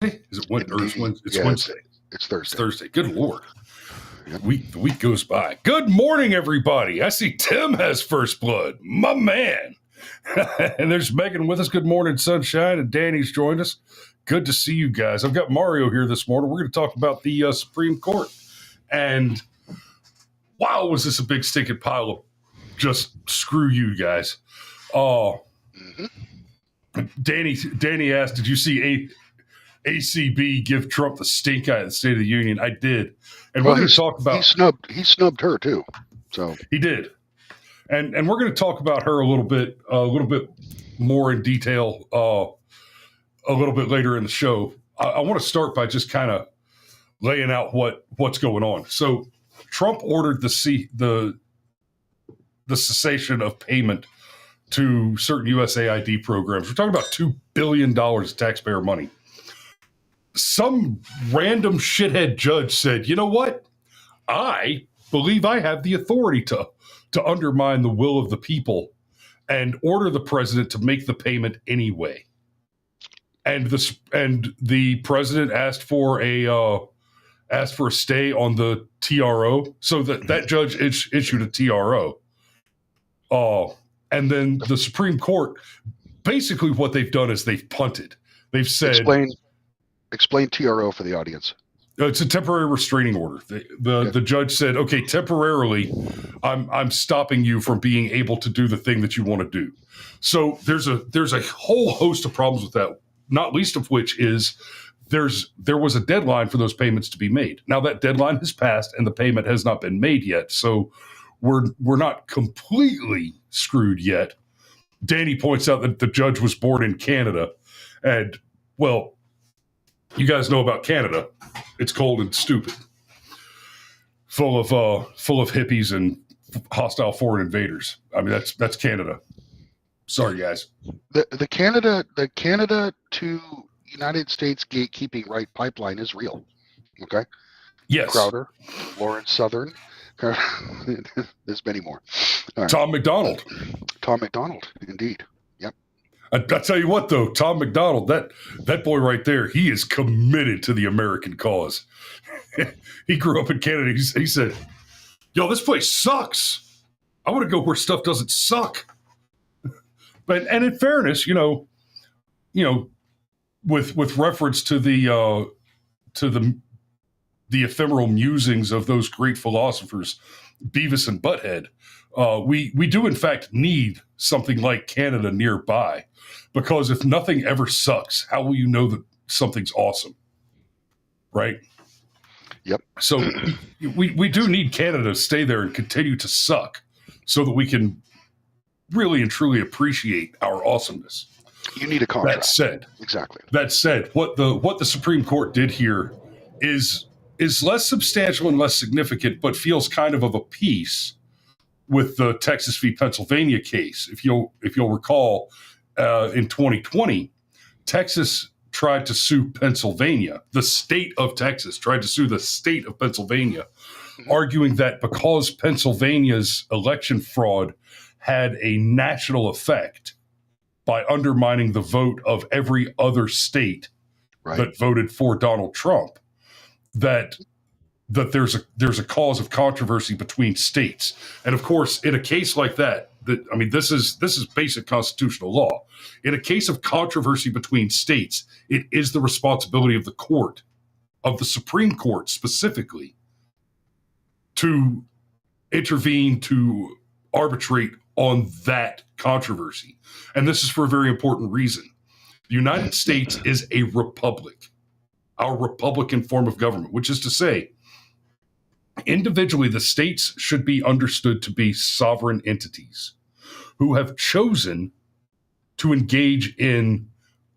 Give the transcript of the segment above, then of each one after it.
Is it Wednesday? It's Yeah, Wednesday. It's Thursday. It's Thursday. Good Lord. Yep. The week goes by. Good morning, everybody. I see Tim has first blood. My man. And there's Megan with us. Good morning, sunshine. And Danny's joined us. Good to see you guys. I've got Mario here this morning. We're going to talk about the Supreme Court. And wow, was this a big stinking pile of just screw you guys. Danny asked, did you see ACB give Trump the stink eye at the State of the Union? I did. And we're going to talk about... He snubbed her, too. So he did. And we're going to talk about her a little bit more in detail a little bit later in the show. I want to start by just kind of laying out what's going on. So Trump ordered the cessation of payment to certain USAID programs. We're talking about $2 billion of taxpayer money. Some random shithead judge said, you know what? I believe I have the authority to undermine the will of the people and order the president to make the payment anyway. And the president asked for a stay on the TRO, so that judge issued a TRO. And then the Supreme Court, basically what they've done is they've punted. They've said, explain TRO for the audience. It's a temporary restraining order. The judge said, okay, temporarily, I'm stopping you from being able to do the thing that you want to do. So there's a whole host of problems with that, not least of which is there was a deadline for those payments to be made. Now that deadline has passed and the payment has not been made yet. So we're not completely screwed yet. Danny points out that the judge was born in Canada, and well, you guys know about Canada. It's cold and stupid, full of hippies and hostile foreign invaders. I mean, that's Canada. Sorry, guys. The Canada to United States gatekeeping right pipeline is real. Okay. Yes. Crowder, Lawrence Southern. There's many more. All right. Tom McDonald, indeed. Yep. I tell you what, though, Tom McDonald, that boy right there, he is committed to the American cause. He grew up in Canada. He said, "Yo, this place sucks. I want to go where stuff doesn't suck." And in fairness, with reference to the ephemeral musings of those great philosophers, Beavis and Butthead, we do in fact need something like Canada nearby, because if nothing ever sucks, how will you know that something's awesome, right? Yep. So we do need Canada to stay there and continue to suck, so that we can really and truly appreciate our awesomeness. You need a contract. That said, what the Supreme Court did here is less substantial and less significant, but feels kind of a piece with the Texas v. Pennsylvania case. If you'll recall, in 2020, Texas tried to sue Pennsylvania. The state of Texas tried to sue the state of Pennsylvania, arguing that because Pennsylvania's election fraud had a national effect by undermining the vote of every other state that voted for Donald Trump, that there's a cause of controversy between states. And of course, in a case like that, this is basic constitutional law. In a case of controversy between states, it is the responsibility of the court, of the Supreme Court specifically, to intervene, to arbitrate on that controversy. And this is for a very important reason. The United States is a republic, our republican form of government, which is to say, individually, the states should be understood to be sovereign entities who have chosen to engage in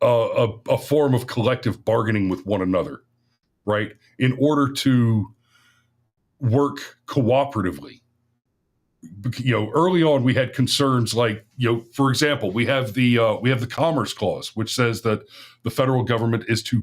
a form of collective bargaining with one another, right? In order to work cooperatively. Early on, we had concerns like, for example, we have the Commerce Clause, which says that the federal government is to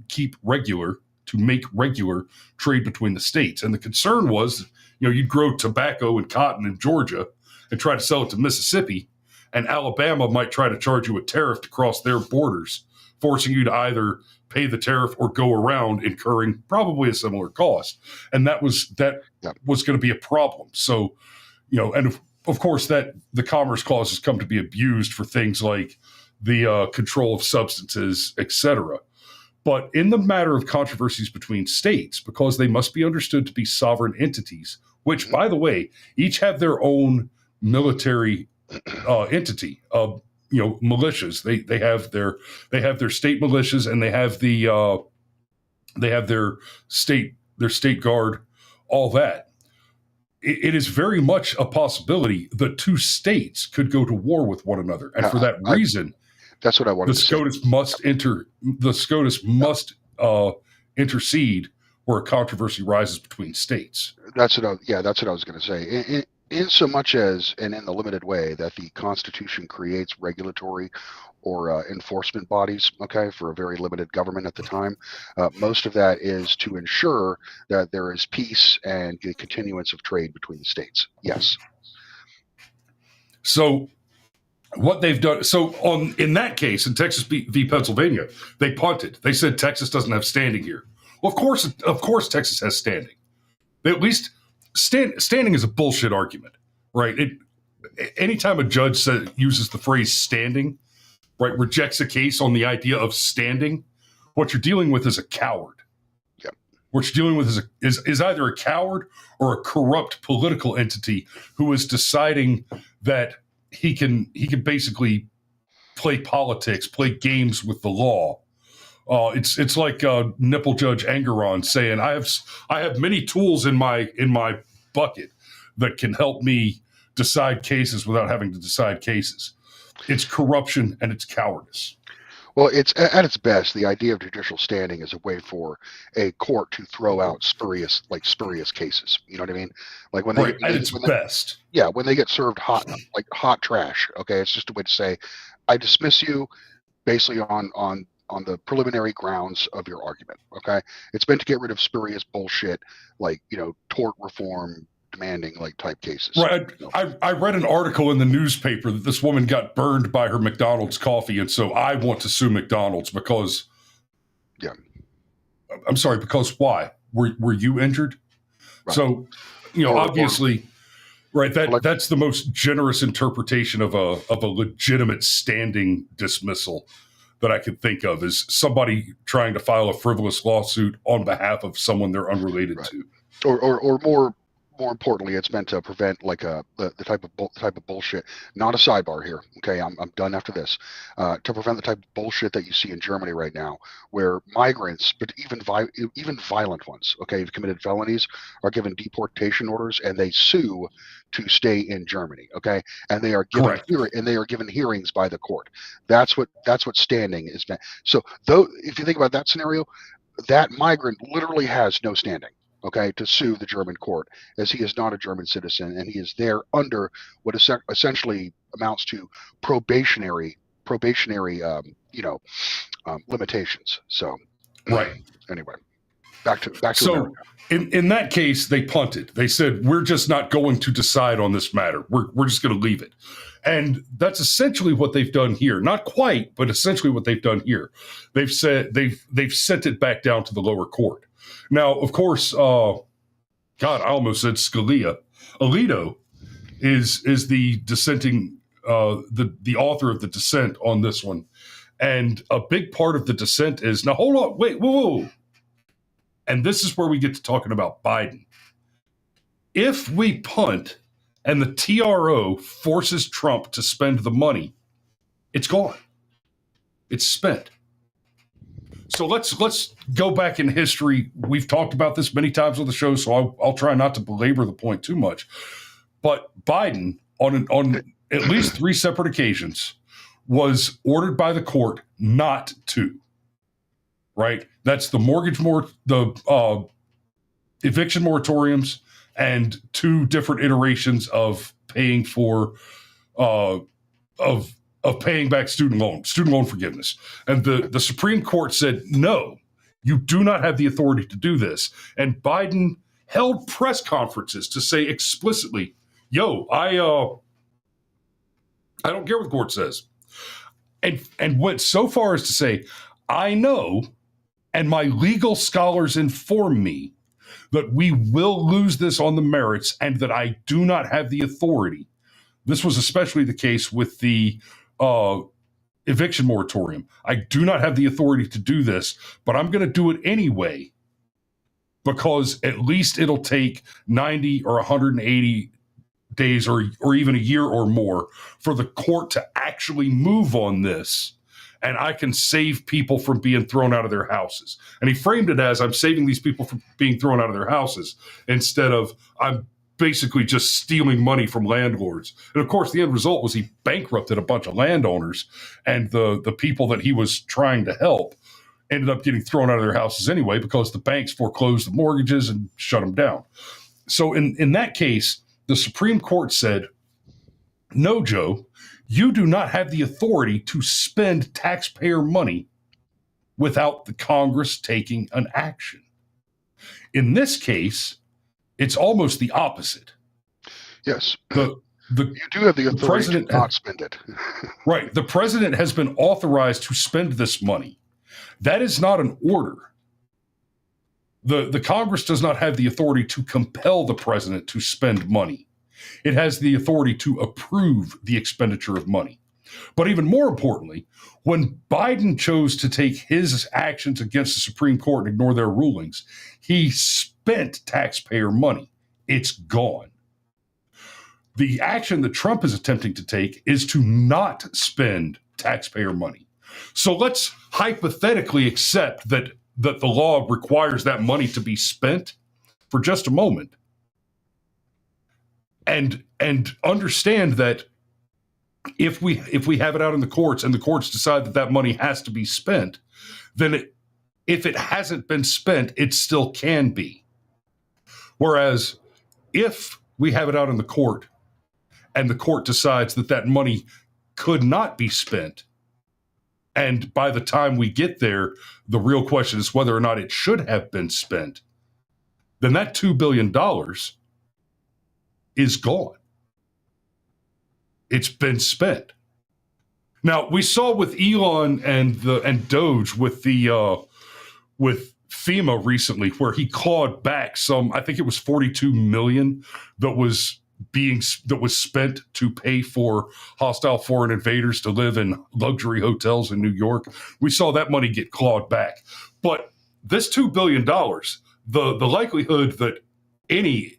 make regular trade between the states. And the concern was, you'd grow tobacco and cotton in Georgia and try to sell it to Mississippi, and Alabama might try to charge you a tariff to cross their borders, forcing you to either pay the tariff or go around incurring probably a similar cost, and that was going to be a problem. So, and of course that the Commerce Clause has come to be abused for things like the control of substances, etc. But in the matter of controversies between states, because they must be understood to be sovereign entities, which, by the way, each have their own military entity, militias. They have their state militias, and they have their state guard, all that. It is very much a possibility the two states could go to war with one another, and for that reason, that's what I wanted to say. The SCOTUS must intercede where a controversy rises between states. That's what I was going to say. In so much as, and in the limited way that the Constitution creates regulatory or enforcement bodies, okay, for a very limited government at the time, most of that is to ensure that there is peace and the continuance of trade between the states. Yes. So what they've done, in that case, in Texas v. Pennsylvania, they punted. They said Texas doesn't have standing here. Well, of course, Texas has standing. At least standing is a bullshit argument, right? Anytime a judge uses the phrase standing, right, rejects a case on the idea of standing, what you're dealing with is a coward. Yep. What you're dealing with is either a coward or a corrupt political entity who is deciding that he can basically play politics, play games with the law. It's like Nipple Judge Engeron saying, "I have many tools in my bucket that can help me decide cases without having to decide cases." It's corruption and it's cowardice. Well, it's at its best. The idea of judicial standing is a way for a court to throw out spurious cases. You know what I mean? Like when they at its best. Yeah, when they get served hot trash. Okay, it's just a way to say, I dismiss you, basically on the preliminary grounds of your argument. Okay, it's meant to get rid of spurious bullshit like tort reform demanding type cases. Right. I read an article in the newspaper that this woman got burned by her McDonald's coffee, and so I want to sue McDonald's because. Yeah. I'm sorry. Because why? Were you injured? Right. So, obviously, right. That's the most generous interpretation of a legitimate standing dismissal that I could think of, is somebody trying to file a frivolous lawsuit on behalf of someone they're unrelated to, or more importantly, it's meant to prevent the type of bullshit. Not a sidebar here. Okay, I'm done after this. To prevent the type of bullshit that you see in Germany right now, where migrants, but even violent ones, okay, who've committed felonies, are given deportation orders and they sue to stay in Germany. Okay, and they are given hearings by the court. That's what standing is meant. So though, if you think about that scenario, that migrant literally has no standing, okay, to sue the German court, as he is not a German citizen and he is there under what essentially amounts to probationary limitations. So right. Anyway, back to so America. In that case, they punted. They said, we're just not going to decide on this matter. We're just going to leave it. And that's essentially what they've done here. Not quite, but essentially what they've done here. They've said they've sent it back down to the lower court. Now, of course, God, I almost said Scalia. Alito is the dissenting, the author of the dissent on this one. And a big part of the dissent is, now hold on, wait, whoa. And this is where we get to talking about Biden. If we punt and the TRO forces Trump to spend the money, it's gone. It's spent. So let's go back in history. We've talked about this many times on the show, so I'll try not to belabor the point too much. But Biden, on at least 3 separate occasions, was ordered by the court not to. Right? That's the the eviction moratoriums and 2 different iterations of paying for of paying back student loan forgiveness. And the Supreme Court said, no, you do not have the authority to do this. And Biden held press conferences to say explicitly, yo, I don't care what the court says. And went so far as to say, I know And my legal scholars inform me that we will lose this on the merits and that I do not have the authority. This was especially the case with the eviction moratorium. I do not have the authority to do this, but I'm going to do it anyway because at least it'll take 90 or 180 days or even a year or more for the court to actually move on this, and I can save people from being thrown out of their houses. And he framed it as, I'm saving these people from being thrown out of their houses, instead of I'm basically just stealing money from landlords. And of course, the end result was he bankrupted a bunch of landowners, and the people that he was trying to help ended up getting thrown out of their houses anyway because the banks foreclosed the mortgages and shut them down. So in that case, the Supreme Court said, no, Joe, you do not have the authority to spend taxpayer money without the Congress taking an action. In this case, it's almost the opposite. Yes. You do have the authority to not spend it. Right. The president has been authorized to spend this money. That is not an order. The Congress does not have the authority to compel the president to spend money. It has the authority to approve the expenditure of money. But even more importantly, when Biden chose to take his actions against the Supreme Court and ignore their rulings, he spent taxpayer money. It's gone. The action that Trump is attempting to take is to not spend taxpayer money. So let's hypothetically accept that the law requires that money to be spent for just a moment, and understand that if we have it out in the courts and the courts decide that money has to be spent, then if it hasn't been spent, it still can be. Whereas if we have it out in the court and the court decides that money could not be spent, and by the time we get there, the real question is whether or not it should have been spent, then that $2 billion is gone. It's been spent. Now, we saw with Elon and Doge with FEMA recently, where he clawed back some, I think it was 42 million that was spent to pay for hostile foreign invaders to live in luxury hotels in New York. We saw that money get clawed back. But this $2 billion, the likelihood that any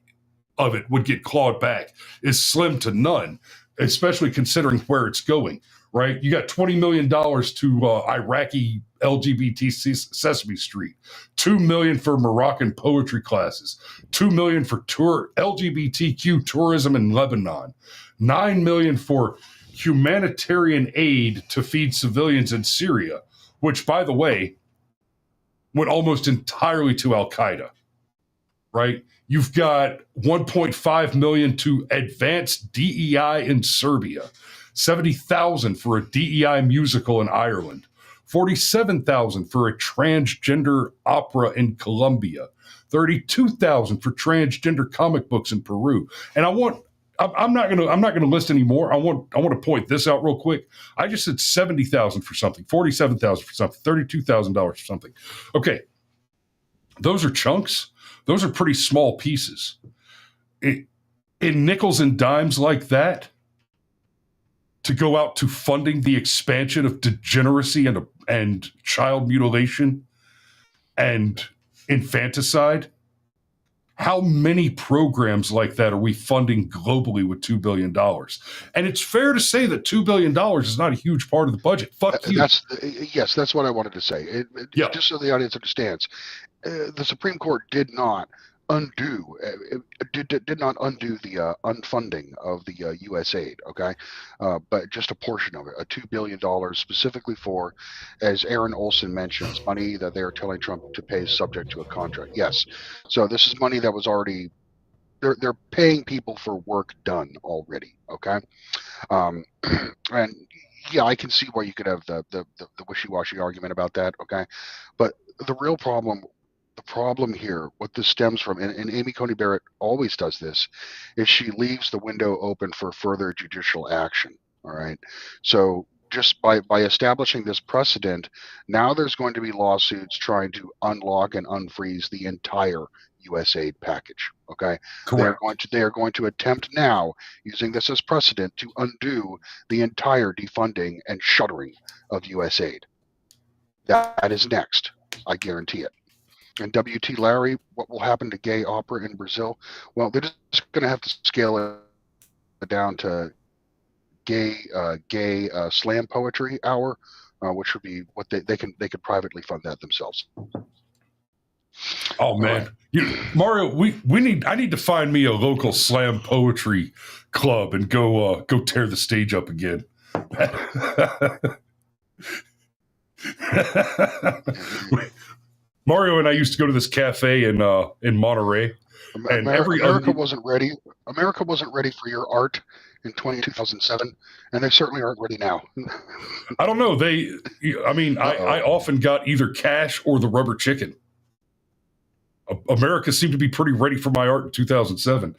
of it would get clawed back is slim to none, especially considering where it's going, right? You got $20 million to Iraqi LGBT Sesame Street, $2 million for Moroccan poetry classes, $2 million for LGBTQ tourism in Lebanon, $9 million for humanitarian aid to feed civilians in Syria, which, by the way, went almost entirely to Al-Qaeda, right? You've got $1.5 million to advance DEI in Serbia, $70,000 for a DEI musical in Ireland, $47,000 for a transgender opera in Colombia, $32,000 for transgender comic books in Peru. And I'm not gonna list any more. I want to point this out real quick. I just said $70,000 for something, $47,000 for something, $32,000 for something. Okay, those are chunks. Those are pretty small pieces. In nickels and dimes like that, to go out to funding the expansion of degeneracy and child mutilation and infanticide, how many programs like that are we funding globally with $2 billion? And it's fair to say that $2 billion is not a huge part of the budget. Fuck you. That's what I wanted to say. Just so the audience understands, the Supreme Court did not undo the unfunding of the U.S. aid, okay, but just a portion of it, a $2 billion specifically for, as Aaron Olson mentions, money that they are telling Trump to pay subject to a contract. Yes, so this is money that was already, they're paying people for work done already, okay, and yeah, I can see why you could have the wishy-washy argument about that, okay, but the real problem. The problem here, what this stems from, and Amy Coney Barrett always does this, is she leaves the window open for further judicial action. All right. So just by establishing this precedent, now there's going to be lawsuits trying to unlock and unfreeze the entire U.S. aid package. Okay, Correct. they are going to attempt now, using this as precedent, to undo the entire defunding and shuttering of U.S. aid. That is next. I guarantee it. And W.T. Larry, what will happen to gay opera in Brazil? Well, they're just going to have to scale it down to gay slam poetry hour, which would be what they could privately fund that themselves. Oh man, Mario, I need to find me a local slam poetry club and go tear the stage up again. Mario and I used to go to this cafe in Monterey, and America wasn't ready. America wasn't ready for your art in 2007, and they certainly aren't ready now. I don't know. I often got either cash or the rubber chicken. America seemed to be pretty ready for my art in 2007.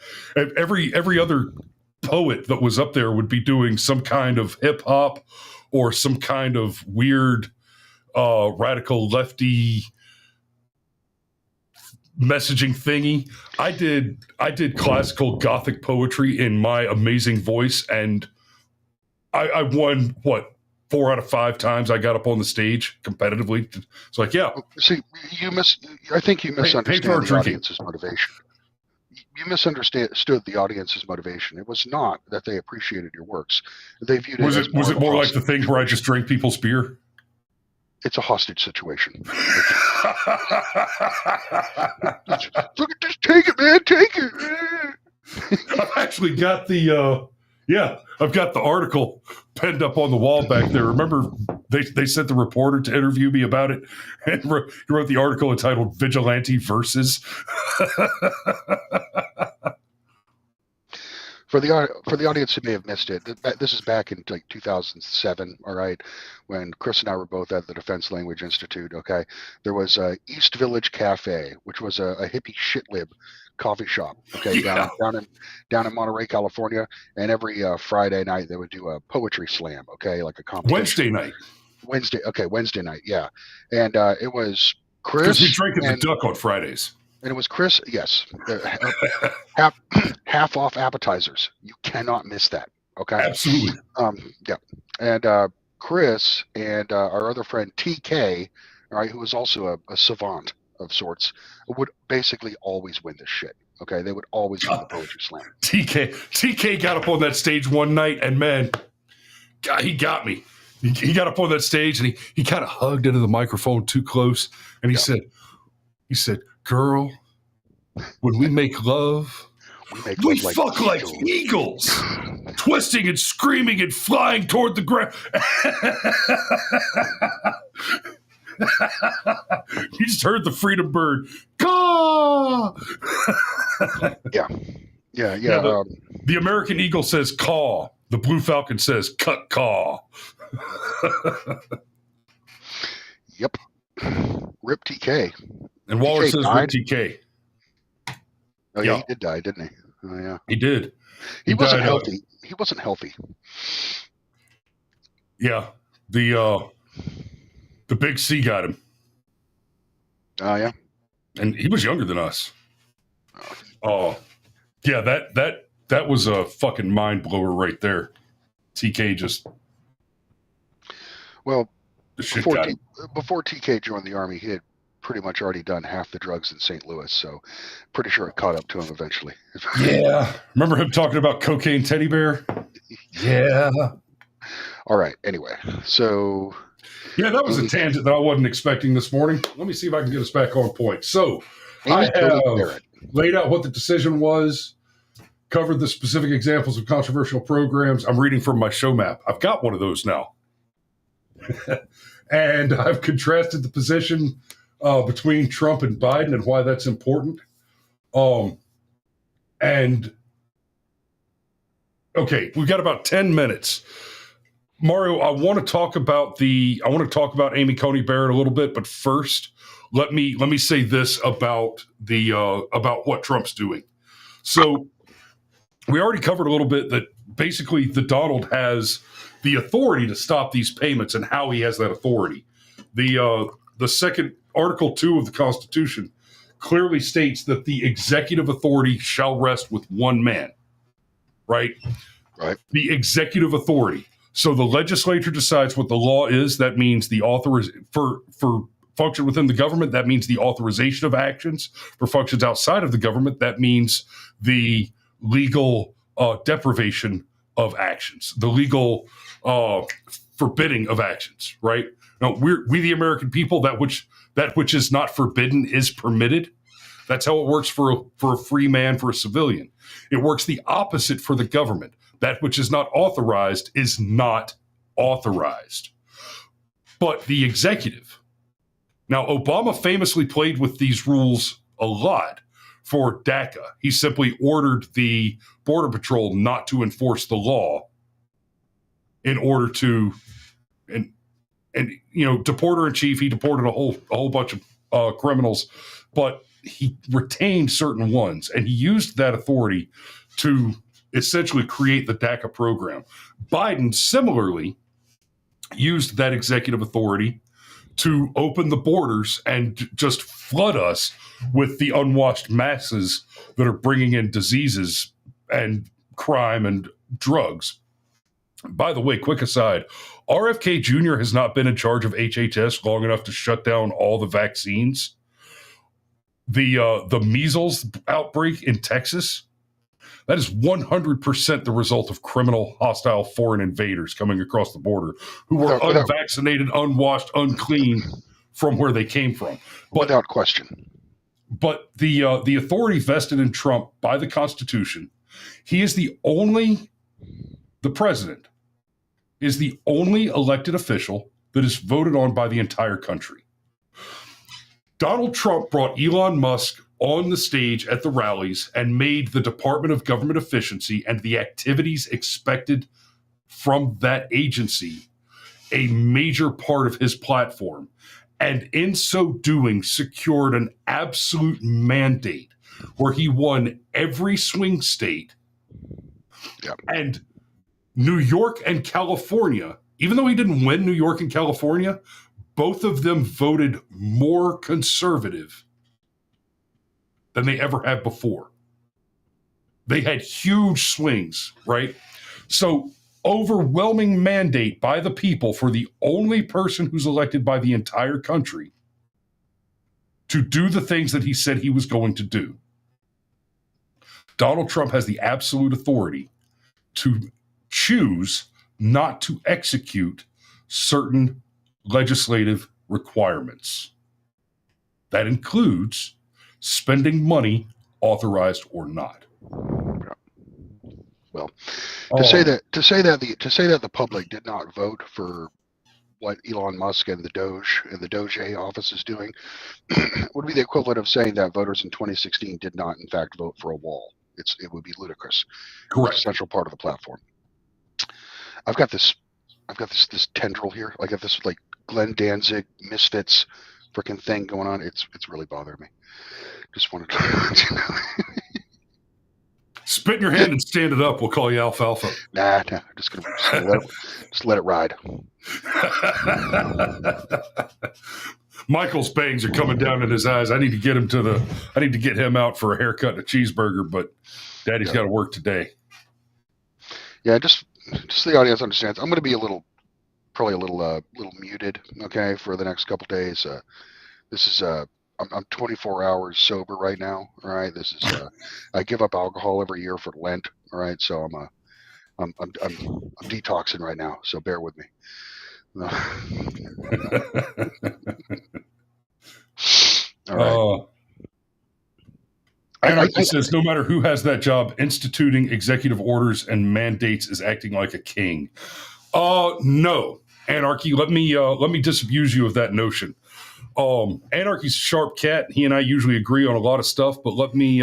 Every other poet that was up there would be doing some kind of hip hop or some kind of weird radical lefty messaging thingy. I did classical Gothic poetry in my amazing voice, and I won 4 out of 5 times I got up on the stage competitively. It's like, yeah. See, I think you misunderstand the audience's motivation. You misunderstood the audience's motivation. It was not that they appreciated your works. They viewed it. Was it more like the thing where I just drank people's beer? It's a hostage situation. Just take it, man. Take it. I've actually got I've got the article penned up on the wall back there. Remember, they sent the reporter to interview me about it, and he wrote the article entitled "Vigilante Verses." For the audience who may have missed it, this is back in like 2007, all right, when Chris and I were both at the Defense Language Institute, okay? There was a East Village Cafe, which was a hippie shitlib coffee shop, okay, Yeah. down in Monterey, California, and every Friday night they would do a poetry slam, okay, like a competition. Wednesday night, yeah. And it was Chris. Because we drank at the Duck on Fridays. And it was Chris, yes. Half off appetizers. You cannot miss that. Okay. Absolutely. Yeah. And Chris and our other friend TK, all right, who was also a savant of sorts, would basically always win this shit. Okay. They would always win the poetry slam. TK got up on that stage one night, and man, God, he got me. He got up on that stage and he kind of hugged into the microphone too close, and he said, "Girl, when we make love, we fuck like eagles, twisting and screaming and flying toward the ground." You just heard the freedom bird. Caw! Yeah. The American eagle says caw. The blue falcon says cut caw. Yep. Rip TK. And Waller says rip TK. Oh yeah, he did die, didn't he? Oh yeah, he did. He wasn't healthy. He wasn't healthy. Yeah, the Big C got him. Oh yeah, and he was younger than us. Oh, yeah, that was a fucking mind blower right there. TK just before TK joined the Army, he had pretty much already done half the drugs in St. Louis, so pretty sure it caught up to him eventually. Yeah. Remember him talking about cocaine teddy bear? Yeah. All right. Anyway, so... Yeah, that was a tangent that I wasn't expecting this morning. Let me see if I can get us back on point. So, I have laid out what the decision was, covered the specific examples of controversial programs. I'm reading from my show map. I've got one of those now. And I've contrasted the position between Trump and Biden and why that's important. And okay, we've got about 10 minutes. Mario, I want to talk about Amy Coney Barrett a little bit, but first, let me say this about about what Trump's doing. So we already covered a little bit that basically the Donald has the authority to stop these payments and how he has that authority. The second Article 2 of the Constitution clearly states that the executive authority shall rest with one man, right? Right. The executive authority. So the legislature decides what the law is. That means the for function within the government, that means the authorization of actions. For functions outside of the government, that means the legal deprivation of actions, the legal forbidding of actions, right? Now, we the American people, that which is not forbidden is permitted. That's how it works for a free man, for a civilian. It works the opposite for the government. That which is not authorized is not authorized. But the executive. Now, Obama famously played with these rules a lot for DACA. He simply ordered the Border Patrol not to enforce the law in order to, and deporter in chief, he deported a whole bunch of criminals, but he retained certain ones, and he used that authority to essentially create the DACA program. Biden similarly used that executive authority to open the borders and just flood us with the unwashed masses that are bringing in diseases and crime and drugs. By the way, quick aside, RFK Jr. has not been in charge of HHS long enough to shut down all the vaccines. The measles outbreak in Texas, that is 100% the result of criminal, hostile foreign invaders coming across the border who were unvaccinated, unwashed, unclean from where they came from. Without question. But the authority vested in Trump by the Constitution, the president is the only elected official that is voted on by the entire country. Donald Trump brought Elon Musk on the stage at the rallies and made the Department of Government Efficiency and the activities expected from that agency a major part of his platform. And in so doing, secured an absolute mandate where he won every swing state. Yep. And New York and California, even though he didn't win New York and California, both of them voted more conservative than they ever have before. They had huge swings, right? So overwhelming mandate by the people for the only person who's elected by the entire country to do the things that he said he was going to do. Donald Trump has the absolute authority to choose not to execute certain legislative requirements. That includes spending money, authorized or not. Well, to say that the public did not vote for what Elon Musk and the Doge office is doing would be the equivalent of saying that voters in 2016 did not, in fact, vote for a wall. It would be ludicrous. Correct. It's a central part of the platform. I've got this tendril here. I got this like Glenn Danzig Misfits freaking thing going on. It's really bothering me. Just wanted to spit in your hand and stand it up. We'll call you alfalfa. Nah, just gonna let it ride. Michael's bangs are coming down in his eyes. I need to get him out for a haircut and a cheeseburger, but Daddy's got to work today. Yeah, just so the audience understands, I'm going to be probably a little muted, okay, for the next couple days. This is I'm 24 hours sober right now. All right, this is I give up alcohol every year for Lent. All right, so I'm detoxing right now. So bear with me. All right. Anarchy says no matter who has that job, instituting executive orders and mandates is acting like a king. No, Anarchy. Let me disabuse you of that notion. Anarchy's a sharp cat. He and I usually agree on a lot of stuff, but let me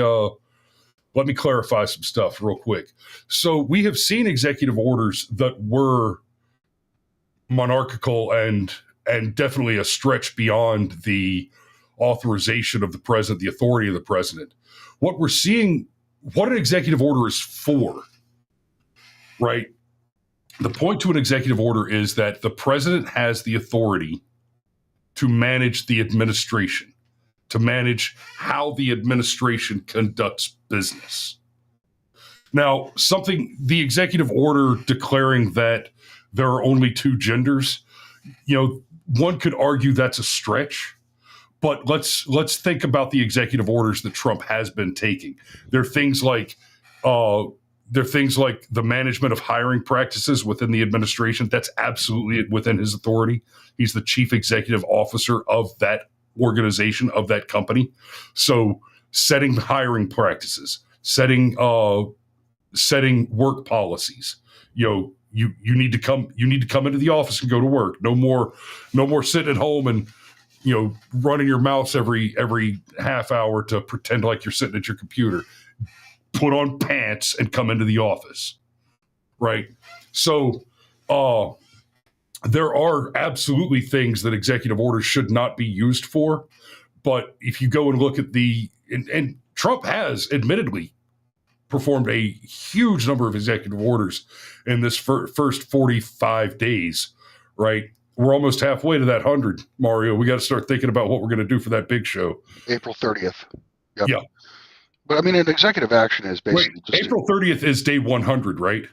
clarify some stuff real quick. So we have seen executive orders that were monarchical and definitely a stretch beyond the authorization of the president, the authority of the president. What we're seeing, what an executive order is for, right? The point to an executive order is that the president has the authority to manage the administration, to manage how the administration conducts business. Now, the executive order declaring that there are only two genders, one could argue that's a stretch, but let's think about the executive orders that Trump has been taking. There are things like the management of hiring practices within the administration. That's absolutely within his authority. He's the chief executive officer of that organization, of that company. So setting hiring practices, setting work policies. You need to come into the office and go to work. No more sitting at home and running your mouse every half hour to pretend like you're sitting at your computer. Put on pants and come into the office, right? So there are absolutely things that executive orders should not be used for. But if you go and look at and Trump has admittedly performed a huge number of executive orders in this first 45 days, right? We're almost halfway to that 100, Mario. We got to start thinking about what we're going to do for that big show. April 30th. Yep. Yeah. But I mean, an executive action is basically April 30th is day 100, right?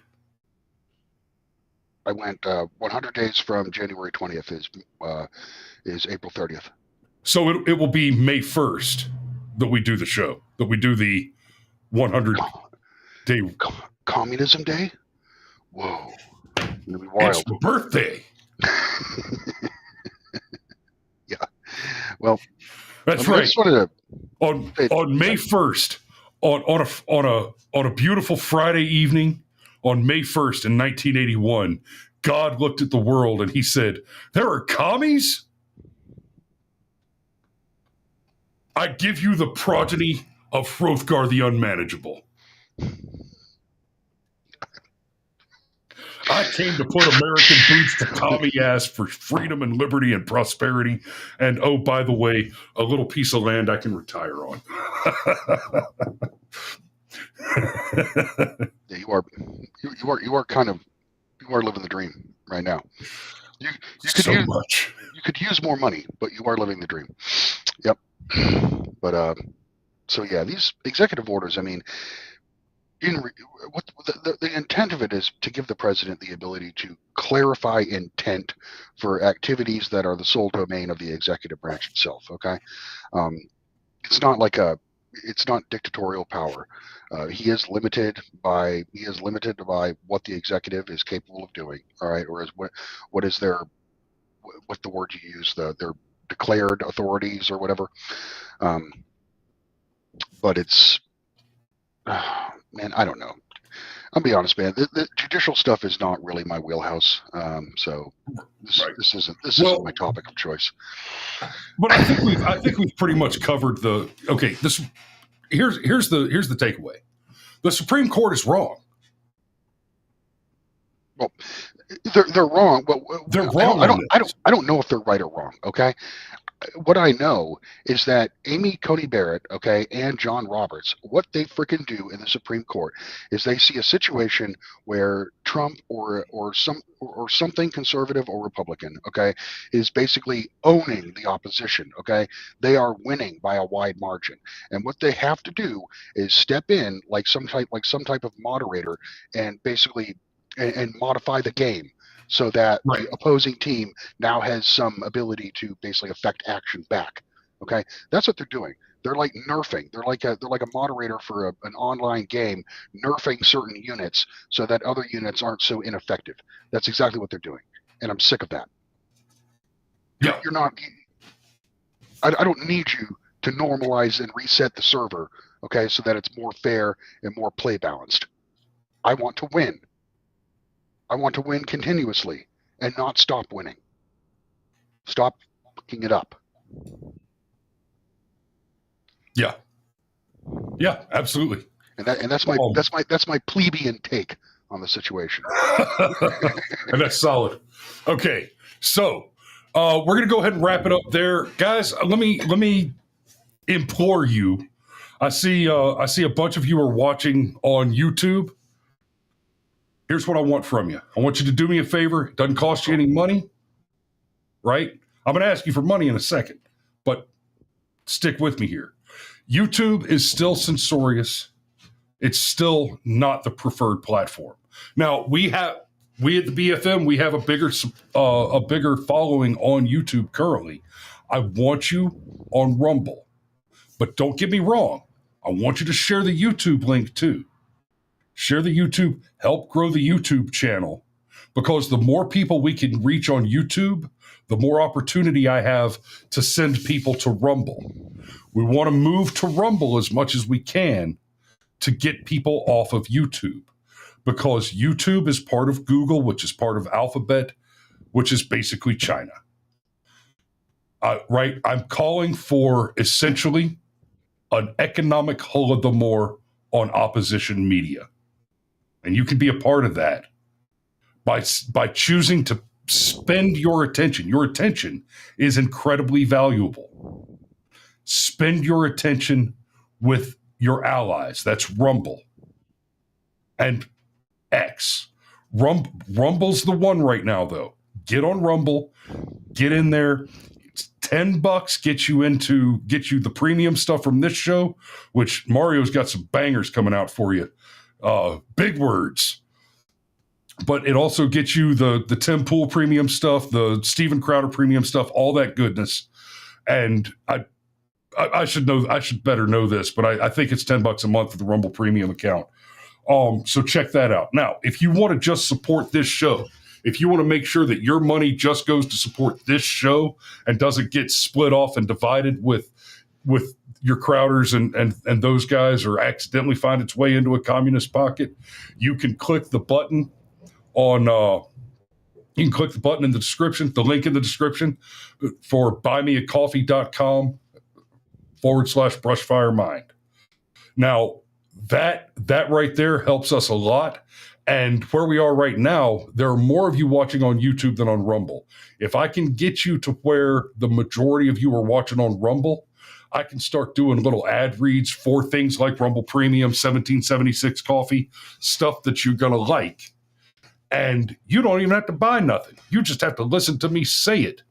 I went 100 days from January 20th is April 30th. So it will be May 1st that we do the show, that we do the 100 day. Communism Day? Whoa. It'll be wild. It's the birthday. Yeah. Well, that's right. I just wanted to on May 1st, on a beautiful Friday evening, on May 1st in 1981, God looked at the world and he said, "There are commies? I give you the progeny of Hrothgar the Unmanageable. I came to put American boots to commie ass for freedom and liberty and prosperity. And oh, by the way, a little piece of land I can retire on." Yeah, you are living the dream right now. You could use more money, but you are living the dream. Yep. But so yeah, these executive orders, I mean, the intent of it is to give the president the ability to clarify intent for activities that are the sole domain of the executive branch itself. Okay, it's not dictatorial power. He is limited by what the executive is capable of doing. All right, or is what's the word you use, their declared authorities or whatever. But it's man, I don't know. I'll be honest, man. The judicial stuff is not really my wheelhouse. So this isn't my topic of choice. But I think we've pretty much covered the. Okay, here's the takeaway. The Supreme Court is wrong. Well, they're wrong, but they're wrong. I don't know if they're right or wrong. Okay. What I know is that Amy Coney Barrett, okay, and John Roberts, what they freaking do in the Supreme Court is they see a situation where Trump or something conservative or Republican, okay, is basically owning the opposition, okay. They are winning by a wide margin, and what they have to do is step in like some type of moderator and basically and modify the game, so that the opposing team now has some ability to basically affect action back. Okay, that's what they're doing. They're like nerfing. They're like a moderator for an online game, nerfing certain units so that other units aren't so ineffective. That's exactly what they're doing, and I'm sick of that. Yeah, you're not. I don't need you to normalize and reset the server, okay, so that it's more fair and more play balanced. I want to win. I want to win continuously and not stop winning. Stop fucking it up. Yeah. Yeah, absolutely. And that's my plebeian take on the situation. And that's solid. Okay. So, we're going to go ahead and wrap it up there. Guys, let me implore you. I see a bunch of you are watching on YouTube. Here's what I want from you. I want you to do me a favor. It doesn't cost you any money, right? I'm going to ask you for money in a second, but stick with me here. YouTube is still censorious. It's still not the preferred platform. Now, we at the BFM, we have a bigger following on YouTube currently. I want you on Rumble, but don't get me wrong. I want you to share the YouTube link too. Share the YouTube, help grow the YouTube channel, because the more people we can reach on YouTube, the more opportunity I have to send people to Rumble. We want to move to Rumble as much as we can to get people off of YouTube, because YouTube is part of Google, which is part of Alphabet, which is basically China. Right? I'm calling for essentially an economic holodomor on opposition media. And you can be a part of that by choosing to spend your attention. Your attention is incredibly valuable. Spend your attention with your allies. That's Rumble and X. Rumble's the one right now, though. Get on Rumble. Get in there. It's $10 get you the premium stuff from this show, which Mario's got some bangers coming out for you. Big words. But it also gets you the Tim Pool premium stuff, the Steven Crowder premium stuff, all that goodness. And I should better know this, but I think it's $10 a month for the Rumble premium account. So check that out. Now, if you want to just support this show, if you want to make sure that your money just goes to support this show and doesn't get split off and divided with your Crowders and those guys, or accidentally find its way into a communist pocket, you can click the button in the description, the link in the description for buymeacoffee.com/brushfiremind. Now, that right there helps us a lot. And where we are right now, there are more of you watching on YouTube than on Rumble. If I can get you to where the majority of you are watching on Rumble, I can start doing little ad reads for things like Rumble Premium, 1776 coffee, stuff that you're going to like. And you don't even have to buy nothing. You just have to listen to me say it.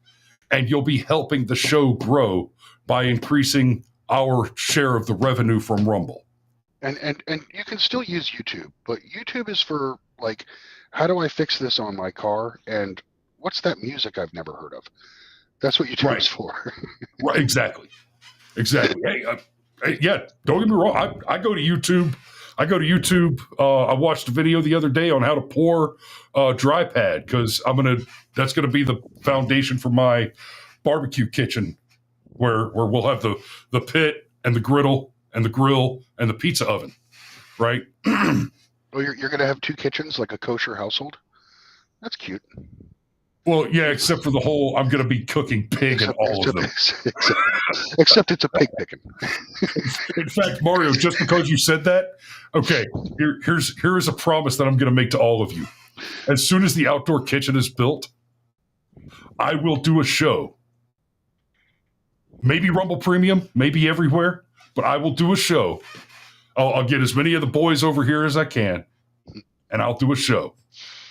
And you'll be helping the show grow by increasing our share of the revenue from Rumble. And you can still use YouTube, but YouTube is for, like, how do I fix this on my car? And what's that music I've never heard of? That's what YouTube is for. Right, exactly. Hey, yeah, don't get me wrong. I go to YouTube. I watched a video the other day on how to pour dry pad, because that's gonna be the foundation for my barbecue kitchen, where we'll have the pit and the griddle and the grill and the pizza oven, right? Oh, you're gonna have two kitchens, like a kosher household? That's cute. Well, yeah, except for the whole, I'm going to be cooking pig in all of them. Except it's a pig picking. In fact, Mario, just because you said that, okay, here is a promise that I'm going to make to all of you. As soon as the outdoor kitchen is built, I will do a show. Maybe Rumble Premium, maybe everywhere, but I will do a show. I'll get as many of the boys over here as I can, and I'll do a show.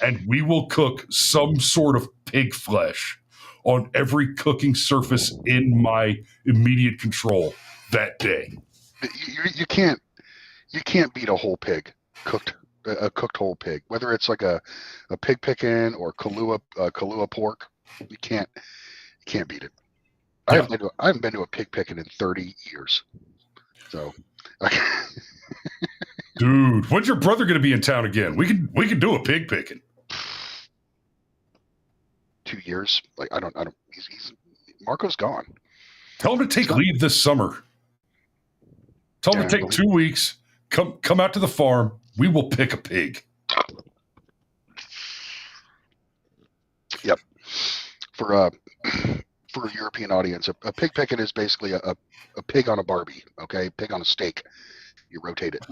And we will cook some sort of pig flesh on every cooking surface in my immediate control that day. You can't beat a whole pig, cooked whole pig, whether it's like a pig pickin' or Kahlua pork. You can't beat it. Yeah. I haven't been to a pig pickin' in 30 years. So. Dude, when's your brother going to be in town again? We could do a pig picking. 2 years. Like I don't. He's Marco's gone. Tell him to take leave this summer. Tell him to take 2 weeks. Come out to the farm. We will pick a pig. Yep. For a European audience, a pig picking is basically a pig on a Barbie. Okay, pig on a steak. You rotate it.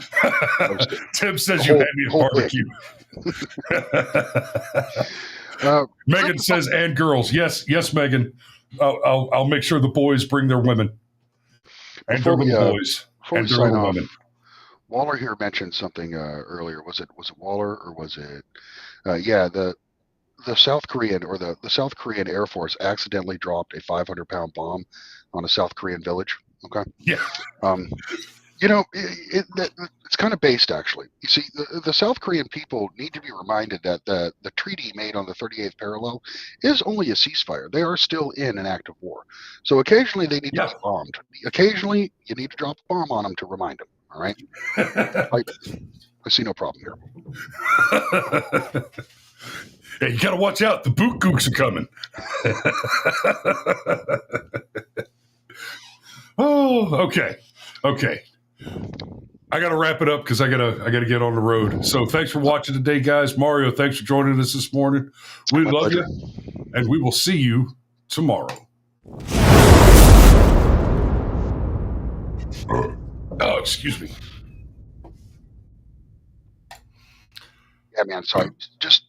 Tim says you had me at barbecue. Megan says, and girls. Yes, Megan. I'll make sure the boys bring their women. And their little boys. And their little women. Waller here mentioned something earlier. Was it Waller or was it? Yeah, the South Korean or the South Korean Air Force accidentally dropped a 500-pound bomb on a South Korean village. Okay. Yeah. Um, it's kind of based, actually. You see, the South Korean people need to be reminded that the treaty made on the 38th parallel is only a ceasefire. They are still in an active war. So occasionally they need to Yeah. be bombed. Occasionally you need to drop a bomb on them to remind them. All right. I see no problem here. Hey, you got to watch out. The boot gooks are coming. Oh, okay. I got to wrap it up because I gotta get on the road. So thanks for watching today, guys. Mario, thanks for joining us this morning. We love you, and we will see you tomorrow. Oh, excuse me. Yeah, man. Sorry. Just